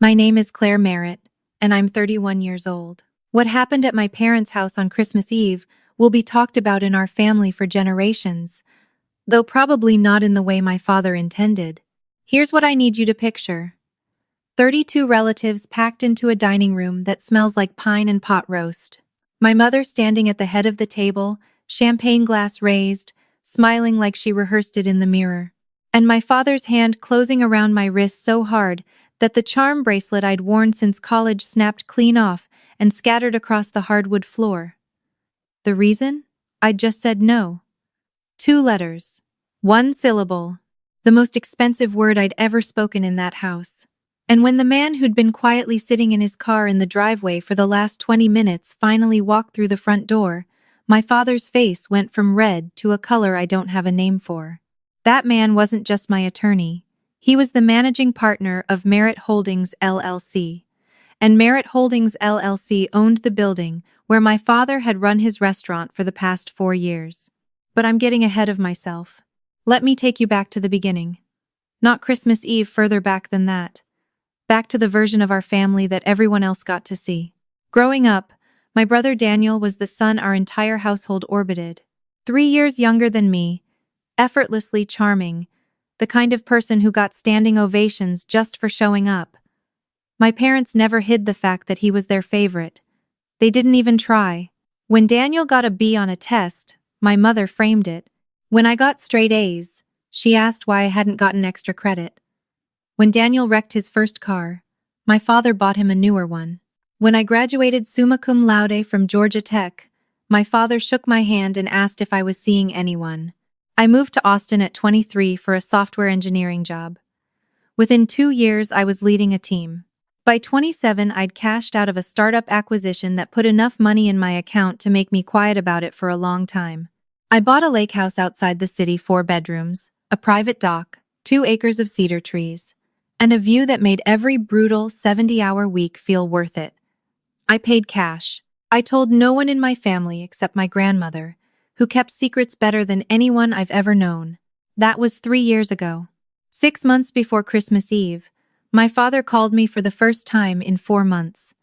My name is Claire Merritt, and I'm 31 years old. What happened at my parents' house on Christmas Eve will be talked about in our family for generations, though probably not in the way my father intended. Here's what I need you to picture. 32 relatives packed into a dining room that smells like pine and pot roast. My mother standing at the head of the table, champagne glass raised, smiling like she rehearsed it in the mirror. And my father's hand closing around my wrist so hard that the charm bracelet I'd worn since college snapped clean off and scattered across the hardwood floor. The reason? I'd just said no. 2 letters. 1 syllable. The most expensive word I'd ever spoken in that house. And when the man who'd been quietly sitting in his car in the driveway for the last 20 minutes finally walked through the front door, my father's face went from red to a color I don't have a name for. That man wasn't just my attorney. He was the managing partner of Merritt Holdings LLC. And Merritt Holdings LLC owned the building where my father had run his restaurant for the past 4 years. But I'm getting ahead of myself. Let me take you back to the beginning. Not Christmas Eve, further back than that. Back to the version of our family that everyone else got to see. Growing up, my brother Daniel was the son our entire household orbited. 3 years younger than me, effortlessly charming, the kind of person who got standing ovations just for showing up. My parents never hid the fact that he was their favorite. They didn't even try. When Daniel got a B on a test, my mother framed it. When I got straight A's, she asked why I hadn't gotten extra credit. When Daniel wrecked his first car, my father bought him a newer one. When I graduated summa cum laude from Georgia Tech, my father shook my hand and asked if I was seeing anyone. I moved to Austin at 23 for a software engineering job. Within 2 years, I was leading a team. By 27, I'd cashed out of a startup acquisition that put enough money in my account to make me quiet about it for a long time. I bought a lake house outside the city, 4 bedrooms, a private dock, 2 acres of cedar trees, and a view that made every brutal 70-hour week feel worth it. I paid cash. I told no one in my family except my grandmother, who kept secrets better than anyone I've ever known. That was 3 years ago. 6 months before Christmas Eve, my father called me for the first time in 4 months.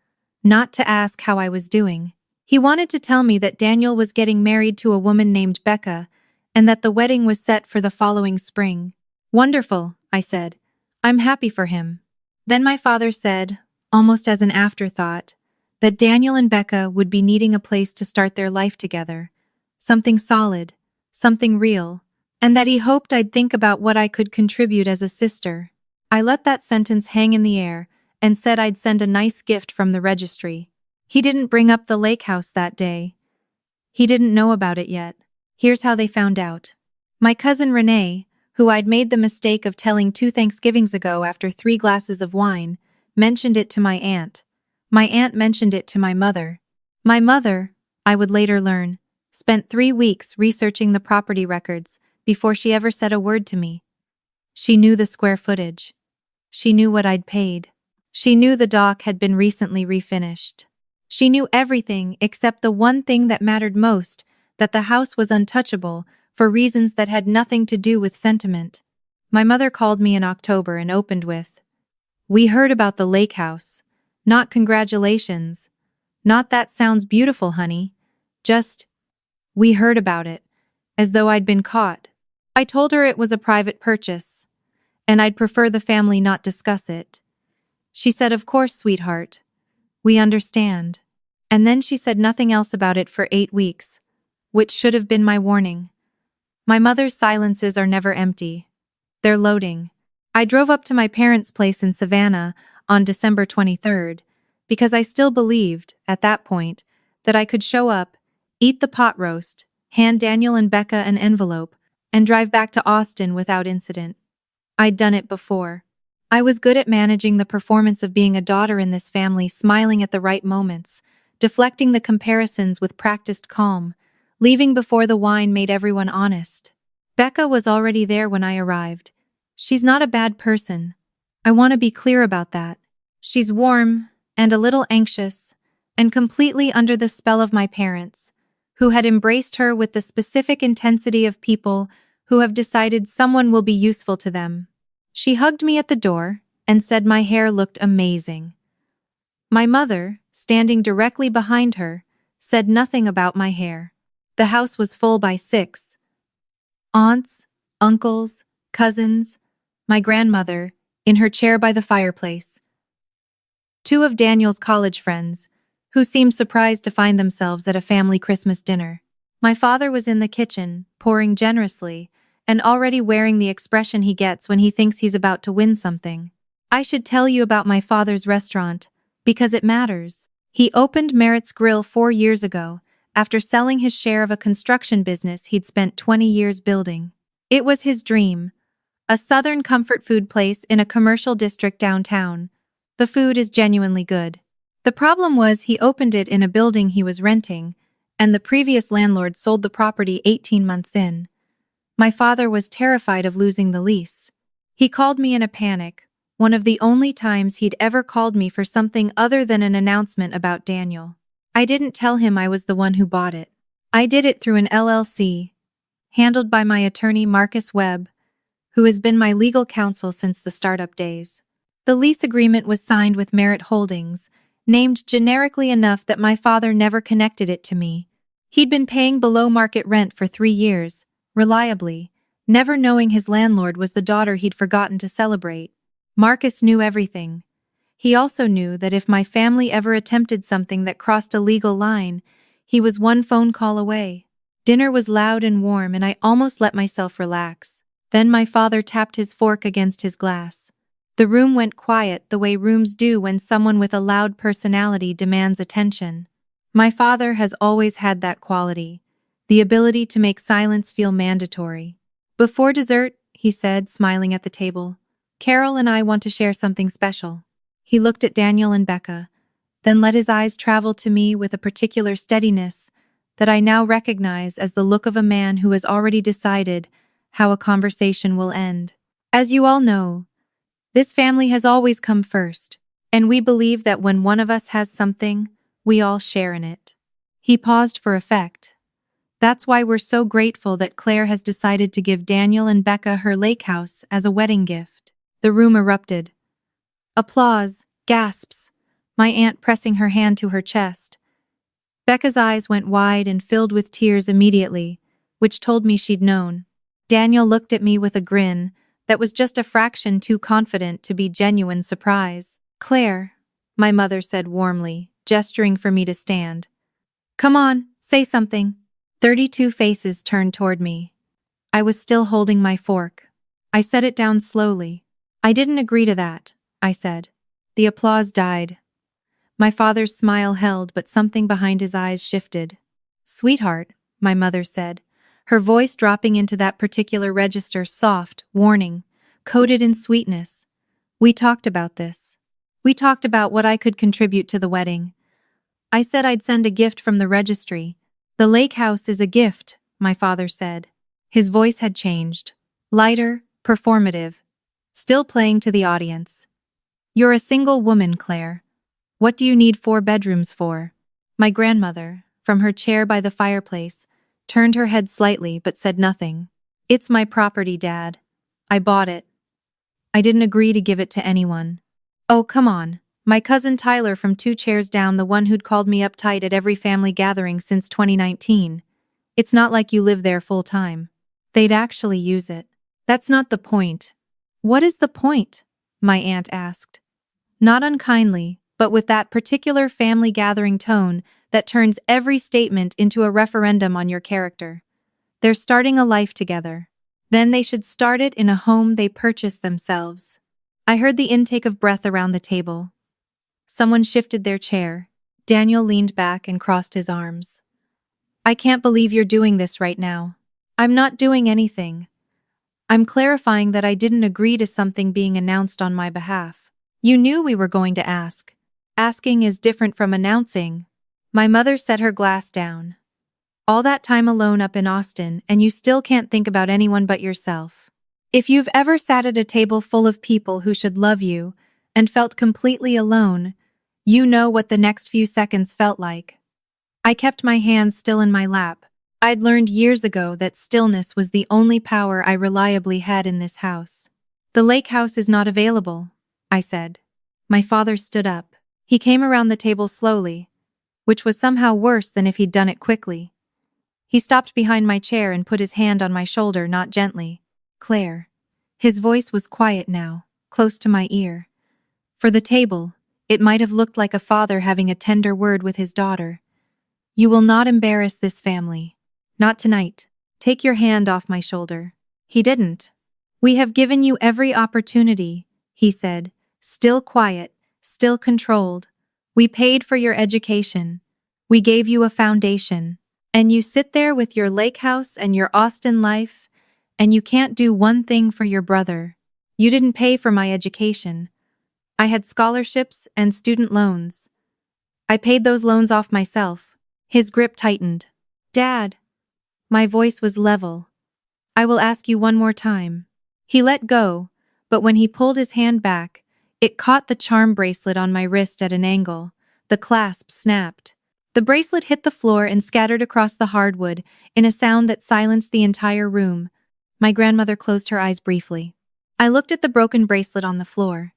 Not to ask how I was doing. He wanted to tell me that Daniel was getting married to a woman named Becca, and that the wedding was set for the following spring. Wonderful, I said. I'm happy for him. Then my father said, almost as an afterthought, that Daniel and Becca would be needing a place to start their life together. Something solid, something real, and that he hoped I'd think about what I could contribute as a sister. I let that sentence hang in the air and said I'd send a nice gift from the registry. He didn't bring up the lake house that day. He didn't know about it yet. Here's how they found out. My cousin Renee, who I'd made the mistake of telling 2 Thanksgivings ago after 3 glasses of wine, mentioned it to my aunt. My aunt mentioned it to my mother. My mother, I would later learn, spent 3 weeks researching the property records before she ever said a word to me. She knew the square footage. She knew what I'd paid. She knew the dock had been recently refinished. She knew everything except the one thing that mattered most, that the house was untouchable for reasons that had nothing to do with sentiment. My mother called me in October and opened with, "We heard about the lake house. Not congratulations. Not that sounds beautiful, honey. Just, we heard about it," as though I'd been caught. I told her it was a private purchase, and I'd prefer the family not discuss it. She said, "Of course, sweetheart. We understand." And then she said nothing else about it for 8 weeks, which should have been my warning. My mother's silences are never empty. They're loading. I drove up to my parents' place in Savannah on December 23rd, because I still believed, at that point, that I could show up, eat the pot roast, hand Daniel and Becca an envelope, and drive back to Austin without incident. I'd done it before. I was good at managing the performance of being a daughter in this family, smiling at the right moments, deflecting the comparisons with practiced calm, leaving before the wine made everyone honest. Becca was already there when I arrived. She's not a bad person. I want to be clear about that. She's warm and a little anxious, and completely under the spell of my parents, who had embraced her with the specific intensity of people who have decided someone will be useful to them. She hugged me at the door, and said my hair looked amazing. My mother, standing directly behind her, said nothing about my hair. The house was full by 6 aunts, uncles, cousins, my grandmother, in her chair by the fireplace, 2 of Daniel's college friends, who seemed surprised to find themselves at a family Christmas dinner. My father was in the kitchen, pouring generously, and already wearing the expression he gets when he thinks he's about to win something. I should tell you about my father's restaurant, because it matters. He opened Merritt's Grill 4 years ago, after selling his share of a construction business he'd spent 20 years building. It was his dream, a southern comfort food place in a commercial district downtown. The food is genuinely good. The problem was he opened it in a building he was renting, and the previous landlord sold the property 18 months in. My father was terrified of losing the lease. He called me in a panic, one of the only times he'd ever called me for something other than an announcement about Daniel. I didn't tell him I was the one who bought it. I did it through an LLC, handled by my attorney Marcus Webb, who has been my legal counsel since the startup days. The lease agreement was signed with Merritt Holdings, named generically enough that my father never connected it to me. He'd been paying below-market rent for 3 years, reliably, never knowing his landlord was the daughter he'd forgotten to celebrate. Marcus knew everything. He also knew that if my family ever attempted something that crossed a legal line, he was one phone call away. Dinner was loud and warm, and I almost let myself relax. Then my father tapped his fork against his glass. The room went quiet the way rooms do when someone with a loud personality demands attention. My father has always had that quality, the ability to make silence feel mandatory. Before dessert, he said, smiling at the table, Carol and I want to share something special. He looked at Daniel and Becca, then let his eyes travel to me with a particular steadiness that I now recognize as the look of a man who has already decided how a conversation will end. As you all know, this family has always come first, and we believe that when one of us has something, we all share in it. He paused for effect. That's why we're so grateful that Claire has decided to give Daniel and Becca her lake house as a wedding gift. The room erupted. Applause, gasps, my aunt pressing her hand to her chest. Becca's eyes went wide and filled with tears immediately, which told me she'd known. Daniel looked at me with a grin that was just a fraction too confident to be genuine surprise. Claire, my mother said warmly, gesturing for me to stand. Come on, say something. 32 faces turned toward me. I was still holding my fork. I set it down slowly. I didn't agree to that, I said. The applause died. My father's smile held, but something behind his eyes shifted. Sweetheart, my mother said, her voice dropping into that particular register, soft, warning, coded in sweetness. We talked about this. We talked about what I could contribute to the wedding. I said I'd send a gift from the registry. The lake house is a gift, my father said. His voice had changed. Lighter, performative, still playing to the audience. You're a single woman, Claire. What do you need 4 bedrooms for? My grandmother, from her chair by the fireplace, turned her head slightly but said nothing. It's my property, Dad. I bought it. I didn't agree to give it to anyone. Oh, come on. My cousin Tyler from 2 chairs down, the one who'd called me uptight at every family gathering since 2019. It's not like you live there full time. They'd actually use it. That's not the point. What is the point? My aunt asked. Not unkindly, but with that particular family gathering tone that turns every statement into a referendum on your character. They're starting a life together. Then they should start it in a home they purchased themselves. I heard the intake of breath around the table. Someone shifted their chair. Daniel leaned back and crossed his arms. I can't believe you're doing this right now. I'm not doing anything. I'm clarifying that I didn't agree to something being announced on my behalf. You knew we were going to ask. Asking is different from announcing. My mother set her glass down. All that time alone up in Austin, and you still can't think about anyone but yourself. If you've ever sat at a table full of people who should love you and felt completely alone, you know what the next few seconds felt like. I kept my hands still in my lap. I'd learned years ago that stillness was the only power I reliably had in this house. The lake house is not available, I said. My father stood up. He came around the table slowly, which was somehow worse than if he'd done it quickly. He stopped behind my chair and put his hand on my shoulder, not gently. Claire. His voice was quiet now, close to my ear. For the table, it might have looked like a father having a tender word with his daughter. You will not embarrass this family. Not tonight. Take your hand off my shoulder. He didn't. We have given you every opportunity, he said, still quiet, still controlled. We paid for your education. We gave you a foundation. And you sit there with your lake house and your Austin life, and you can't do one thing for your brother. You didn't pay for my education. I had scholarships and student loans. I paid those loans off myself. His grip tightened. Dad. My voice was level. I will ask you one more time. He let go, but when he pulled his hand back, it caught the charm bracelet on my wrist at an angle. The clasp snapped. The bracelet hit the floor and scattered across the hardwood in a sound that silenced the entire room. My grandmother closed her eyes briefly. I looked at the broken bracelet on the floor.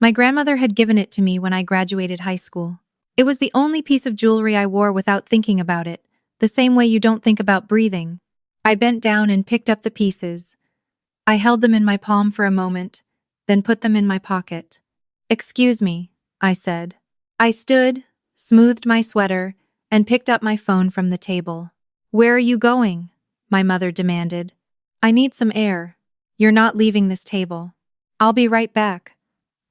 My grandmother had given it to me when I graduated high school. It was the only piece of jewelry I wore without thinking about it, the same way you don't think about breathing. I bent down and picked up the pieces. I held them in my palm for a moment, then put them in my pocket. Excuse me, I said. I stood, smoothed my sweater, and picked up my phone from the table. Where are you going? My mother demanded. I need some air. You're not leaving this table. I'll be right back.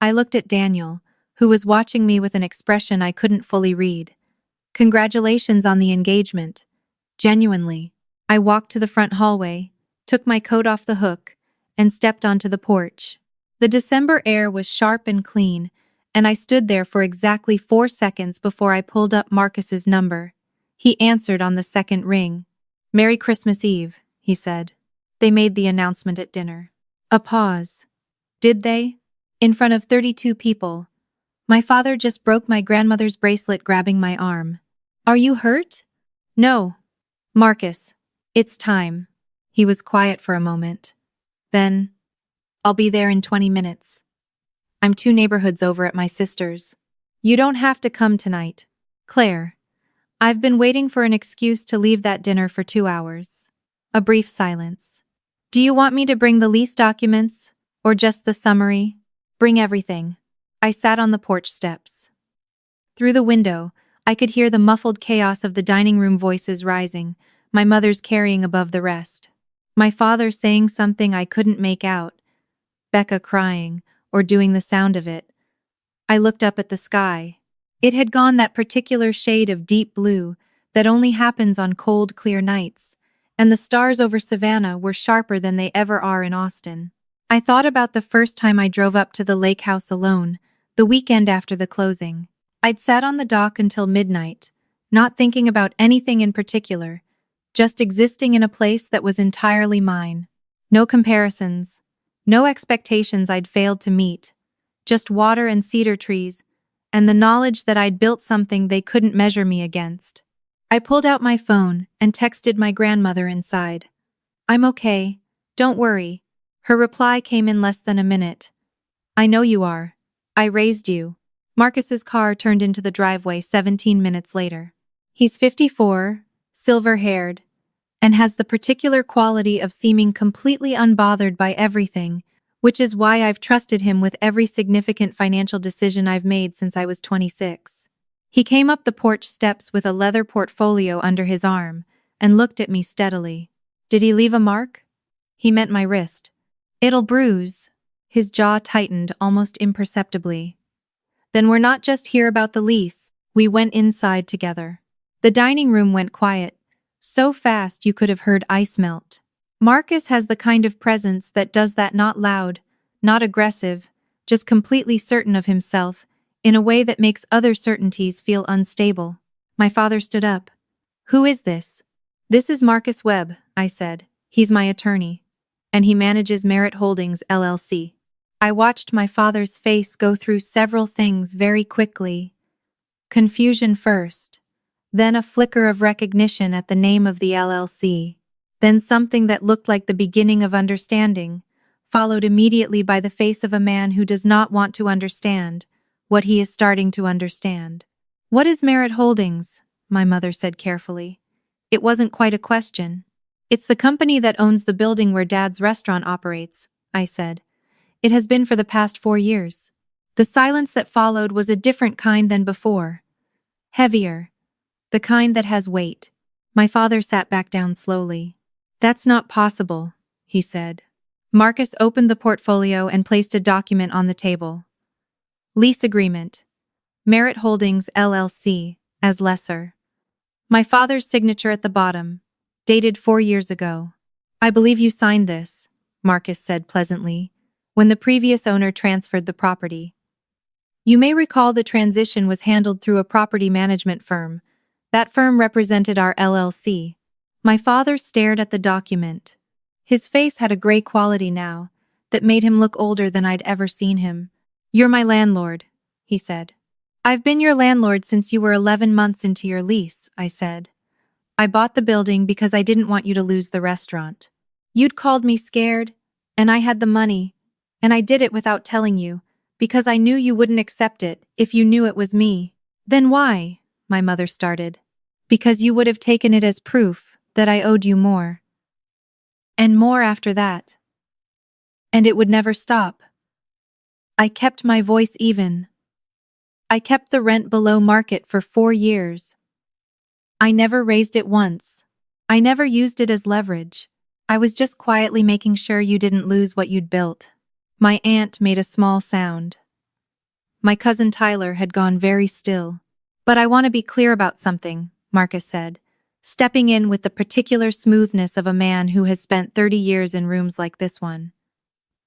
I looked at Daniel, who was watching me with an expression I couldn't fully read. Congratulations on the engagement. Genuinely. I walked to the front hallway, took my coat off the hook, and stepped onto the porch. The December air was sharp and clean, and I stood there for exactly 4 seconds before I pulled up Marcus's number. He answered on the second ring. Merry Christmas Eve, he said. They made the announcement at dinner. A pause. Did they? In front of 32 people. My father just broke my grandmother's bracelet, grabbing my arm. Are you hurt? No. Marcus, it's time. He was quiet for a moment. Then, I'll be there in 20 minutes. I'm 2 neighborhoods over at my sister's. You don't have to come tonight. Claire. I've been waiting for an excuse to leave that dinner for 2 hours. A brief silence. Do you want me to bring the lease documents, or just the summary? Bring everything. I sat on the porch steps. Through the window, I could hear the muffled chaos of the dining room voices rising, my mother's carrying above the rest. My father saying something I couldn't make out, Becca crying, or doing the sound of it. I looked up at the sky. It had gone that particular shade of deep blue that only happens on cold, clear nights, and the stars over Savannah were sharper than they ever are in Austin. I thought about the first time I drove up to the lake house alone, the weekend after the closing. I'd sat on the dock until midnight, not thinking about anything in particular, just existing in a place that was entirely mine. No comparisons. No expectations I'd failed to meet, just water and cedar trees, and the knowledge that I'd built something they couldn't measure me against. I pulled out my phone and texted my grandmother inside. I'm okay, don't worry. Her reply came in less than a minute. I know you are. I raised you. Marcus's car turned into the driveway 17 minutes later. He's 54, silver-haired, and has the particular quality of seeming completely unbothered by everything, which is why I've trusted him with every significant financial decision I've made since I was 26. He came up the porch steps with a leather portfolio under his arm and looked at me steadily. Did he leave a mark? He meant my wrist. It'll bruise. His jaw tightened almost imperceptibly. Then we're not just here about the lease. We went inside together. The dining room went quiet. So fast you could have heard ice melt. Marcus has the kind of presence that does that, not loud, not aggressive, just completely certain of himself, in a way that makes other certainties feel unstable. My father stood up. Who is this? This is Marcus Webb, I said. He's my attorney. And he manages Merritt Holdings, LLC. I watched my father's face go through several things very quickly. Confusion first. Then a flicker of recognition at the name of the LLC. Then something that looked like the beginning of understanding, followed immediately by the face of a man who does not want to understand what he is starting to understand. "What is Merritt Holdings?" my mother said carefully. It wasn't quite a question. "It's the company that owns the building where Dad's restaurant operates," I said. "It has been for the past 4 years." The silence that followed was a different kind than before. Heavier. The kind that has weight. My father sat back down slowly. "That's not possible," he said. Marcus opened the portfolio and placed a document on the table. Lease agreement. Merritt Holdings, LLC, as lessor. My father's signature at the bottom, dated 4 years ago. "I believe you signed this," Marcus said pleasantly, "when the previous owner transferred the property. You may recall the transition was handled through a property management firm. That firm represented our LLC." My father stared at the document. His face had a gray quality now that made him look older than I'd ever seen him. "You're my landlord," he said. "I've been your landlord since you were 11 months into your lease," I said. "I bought the building because I didn't want you to lose the restaurant. You'd called me scared, and I had the money, and I did it without telling you, because I knew you wouldn't accept it if you knew it was me." "Then why?" my mother started. "Because you would have taken it as proof that I owed you more. And more after that. And it would never stop. I kept my voice even. I kept the rent below market for 4 years. I never raised it once. I never used it as leverage. I was just quietly making sure you didn't lose what you'd built." My aunt made a small sound. My cousin Tyler had gone very still. "But I want to be clear about something," Marcus said, stepping in with the particular smoothness of a man who has spent 30 years in rooms like this one.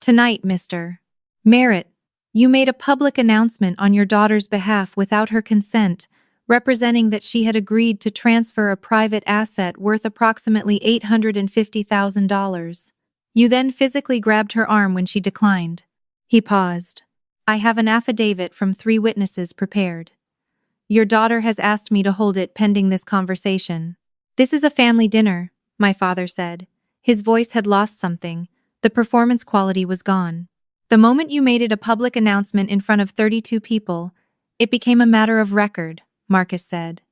"Tonight, Mr. Merritt, you made a public announcement on your daughter's behalf without her consent, representing that she had agreed to transfer a private asset worth approximately $850,000. You then physically grabbed her arm when she declined." He paused. "I have an affidavit from 3 witnesses prepared. Your daughter has asked me to hold it pending this conversation." "This is a family dinner," my father said. His voice had lost something. The performance quality was gone. "The moment you made it a public announcement in front of 32 people, it became a matter of record," Marcus said.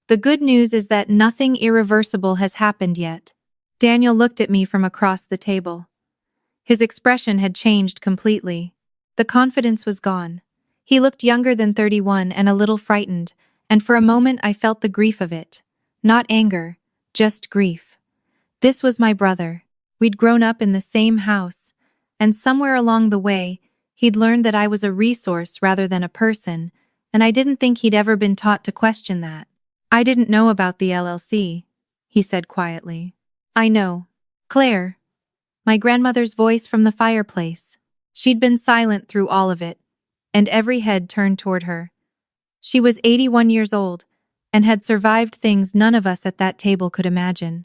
"The good news is that nothing irreversible has happened yet." Daniel looked at me from across the table. His expression had changed completely. The confidence was gone. He looked younger than 31 and a little frightened, and for a moment I felt the grief of it. Not anger, just grief. This was my brother. We'd grown up in the same house, and somewhere along the way, he'd learned that I was a resource rather than a person, and I didn't think he'd ever been taught to question that. "I didn't know about the LLC," he said quietly. "I know. Claire." My grandmother's voice from the fireplace. She'd been silent through all of it, and every head turned toward her. She was 81 years old, and had survived things none of us at that table could imagine.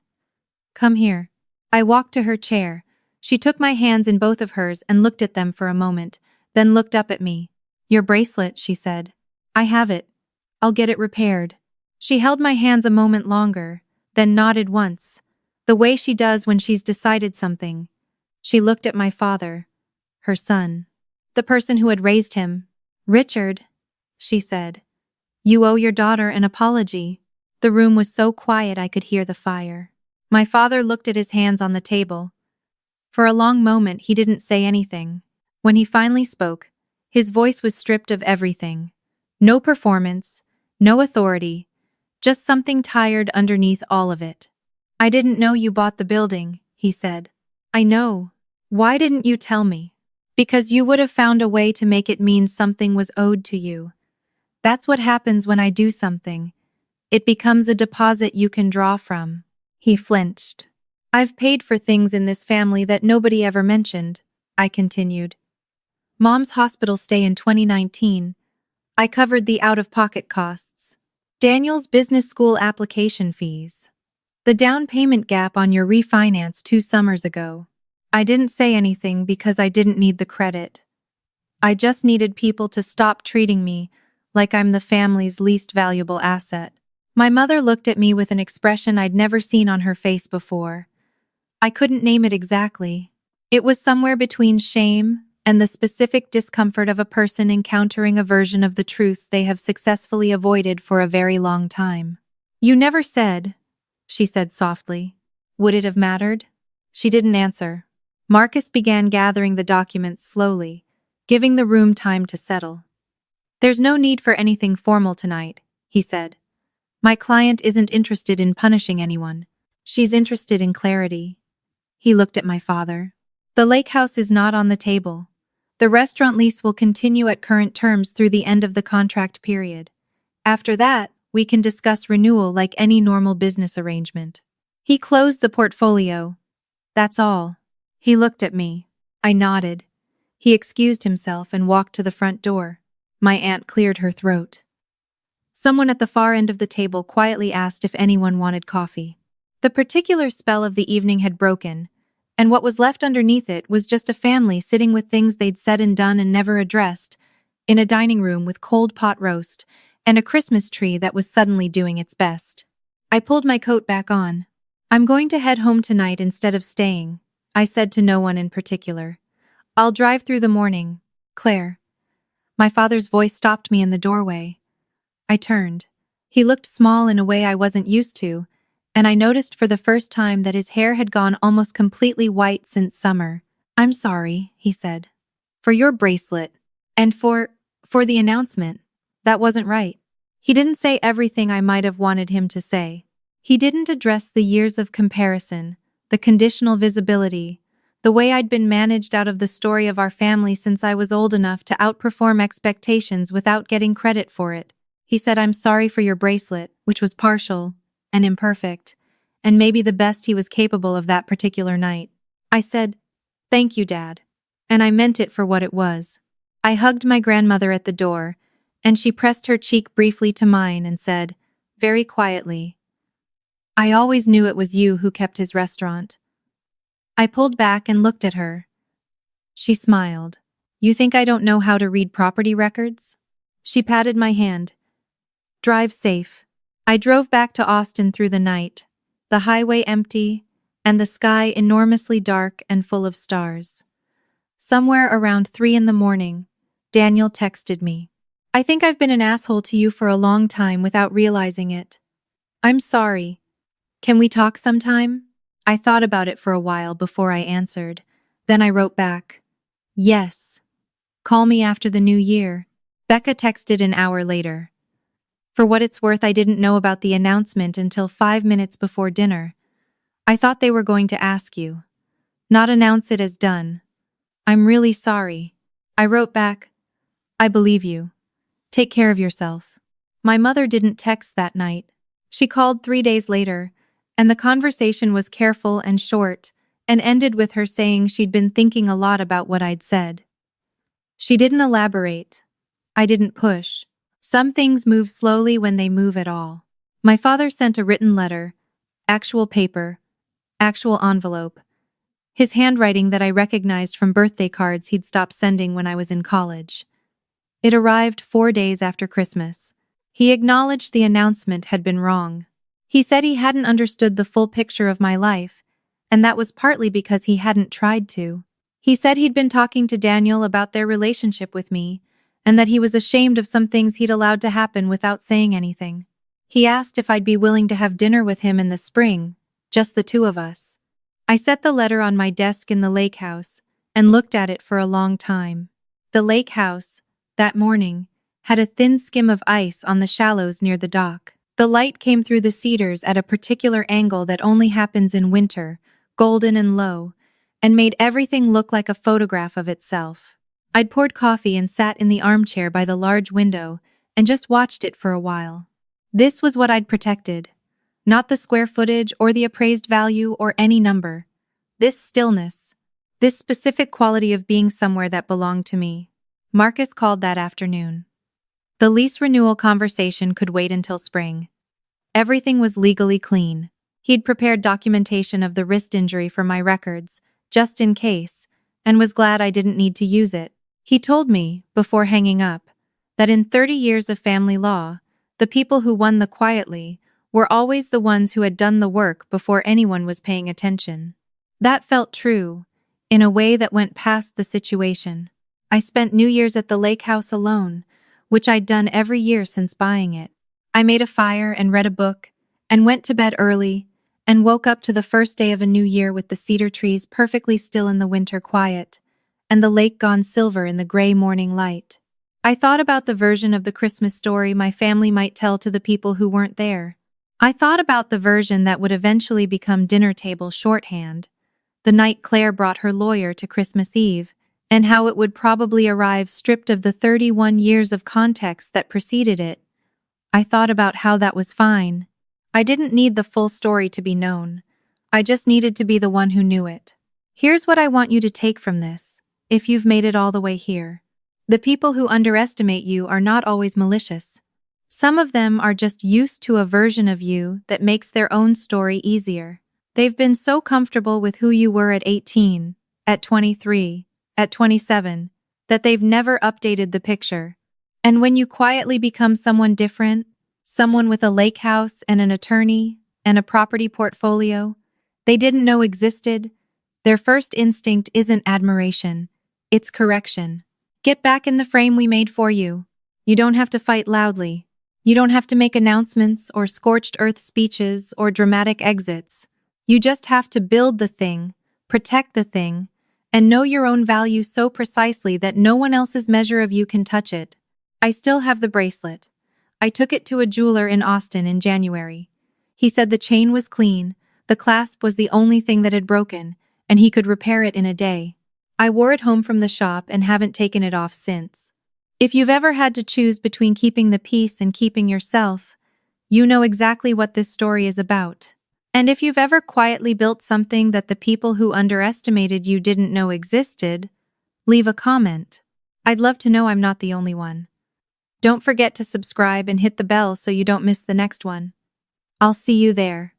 "Come here." I walked to her chair. She took my hands in both of hers and looked at them for a moment, then looked up at me. "Your bracelet," she said. "I have it. I'll get it repaired." She held my hands a moment longer, then nodded once, the way she does when she's decided something. She looked at my father, her son, the person who had raised him. "Richard," she said, "you owe your daughter an apology." The room was so quiet I could hear the fire. My father looked at his hands on the table. For a long moment he didn't say anything. When he finally spoke, his voice was stripped of everything. No performance, no authority, just something tired underneath all of it. "I didn't know you bought the building," he said. "I know. Why didn't you tell me?" "Because you would have found a way to make it mean something was owed to you. That's what happens when I do something. It becomes a deposit you can draw from." He flinched. "I've paid for things in this family that nobody ever mentioned," I continued. "Mom's hospital stay in 2019. I covered the out-of-pocket costs. Daniel's business school application fees. The down payment gap on your refinance 2 summers ago. I didn't say anything because I didn't need the credit. I just needed people to stop treating me like I'm the family's least valuable asset." My mother looked at me with an expression I'd never seen on her face before. I couldn't name it exactly. It was somewhere between shame and the specific discomfort of a person encountering a version of the truth they have successfully avoided for a very long time. "You never said," she said softly. "Would it have mattered?" She didn't answer. Marcus began gathering the documents slowly, giving the room time to settle. "There's no need for anything formal tonight," he said. "My client isn't interested in punishing anyone. She's interested in clarity." He looked at my father. "The lake house is not on the table. The restaurant lease will continue at current terms through the end of the contract period. After that, we can discuss renewal like any normal business arrangement." He closed the portfolio. "That's all." He looked at me. I nodded. He excused himself and walked to the front door. My aunt cleared her throat. Someone at the far end of the table quietly asked if anyone wanted coffee. The particular spell of the evening had broken, and what was left underneath it was just a family sitting with things they'd said and done and never addressed, in a dining room with cold pot roast and a Christmas tree that was suddenly doing its best. I pulled my coat back on. "I'm going to head home tonight instead of staying," I said to no one in particular. "I'll drive through the morning, Claire." My father's voice stopped me in the doorway. I turned. He looked small in a way I wasn't used to, and I noticed for the first time that his hair had gone almost completely white since summer. "I'm sorry," he said. "For your bracelet. And for the announcement. That wasn't right." He didn't say everything I might have wanted him to say. He didn't address the years of comparison, the conditional visibility, the way I'd been managed out of the story of our family since I was old enough to outperform expectations without getting credit for it. He said, "I'm sorry for your bracelet," which was partial and imperfect, and maybe the best he was capable of that particular night. I said, "Thank you, Dad." And I meant it for what it was. I hugged my grandmother at the door, and she pressed her cheek briefly to mine and said, very quietly, "I always knew it was you who kept his restaurant." I pulled back and looked at her. She smiled. "You think I don't know how to read property records?" She patted my hand. "Drive safe." I drove back to Austin through the night, the highway empty, and the sky enormously dark and full of stars. Somewhere around 3 in the morning, Daniel texted me. "I think I've been an asshole to you for a long time without realizing it. I'm sorry. Can we talk sometime?" I thought about it for a while before I answered. Then I wrote back, "Yes. Call me after the new year." Becca texted an hour later. For what it's worth, I didn't know about the announcement until 5 minutes before dinner. "I thought they were going to ask you. Not announce it as done. I'm really sorry." I wrote back, "I believe you. Take care of yourself." My mother didn't text that night. She called 3 days later, and the conversation was careful and short, and ended with her saying she'd been thinking a lot about what I'd said. She didn't elaborate. I didn't push. Some things move slowly when they move at all. My father sent a written letter, actual paper, actual envelope, his handwriting that I recognized from birthday cards he'd stopped sending when I was in college. It arrived 4 days after Christmas. He acknowledged the announcement had been wrong. He said he hadn't understood the full picture of my life, and that was partly because he hadn't tried to. He said he'd been talking to Daniel about their relationship with me, and that he was ashamed of some things he'd allowed to happen without saying anything. He asked if I'd be willing to have dinner with him in the spring, just the two of us. I set the letter on my desk in the lake house and looked at it for a long time. The lake house, that morning, had a thin skim of ice on the shallows near the dock. The light came through the cedars at a particular angle that only happens in winter, golden and low, and made everything look like a photograph of itself. I'd poured coffee and sat in the armchair by the large window and just watched it for a while. This was what I'd protected. Not the square footage or the appraised value or any number. This stillness. This specific quality of being somewhere that belonged to me. Marcus called that afternoon. The lease renewal conversation could wait until spring. Everything was legally clean. He'd prepared documentation of the wrist injury for my records, just in case, and was glad I didn't need to use it. He told me, before hanging up, that in 30 years of family law, the people who won the quietly were always the ones who had done the work before anyone was paying attention. That felt true, in a way that went past the situation. I spent New Year's at the lake house alone, which I'd done every year since buying it. I made a fire and read a book, and went to bed early, and woke up to the first day of a new year with the cedar trees perfectly still in the winter quiet, and the lake gone silver in the gray morning light. I thought about the version of the Christmas story my family might tell to the people who weren't there. I thought about the version that would eventually become dinner table shorthand, the night Claire brought her lawyer to Christmas Eve, and how it would probably arrive stripped of the 31 years of context that preceded it. I thought about how that was fine. I didn't need the full story to be known. I just needed to be the one who knew it. Here's what I want you to take from this, if you've made it all the way here. The people who underestimate you are not always malicious. Some of them are just used to a version of you that makes their own story easier. They've been so comfortable with who you were at 18, at 23, at 27, that they've never updated the picture. And when you quietly become someone different, someone with a lake house and an attorney and a property portfolio they didn't know existed, their first instinct isn't admiration, it's correction. Get back in the frame we made for you. You don't have to fight loudly. You don't have to make announcements or scorched earth speeches or dramatic exits. You just have to build the thing, protect the thing, and know your own value so precisely that no one else's measure of you can touch it. I still have the bracelet. I took it to a jeweler in Austin in January. He said the chain was clean, the clasp was the only thing that had broken, and he could repair it in a day. I wore it home from the shop and haven't taken it off since. If you've ever had to choose between keeping the peace and keeping yourself, you know exactly what this story is about. And if you've ever quietly built something that the people who underestimated you didn't know existed, leave a comment. I'd love to know I'm not the only one. Don't forget to subscribe and hit the bell so you don't miss the next one. I'll see you there.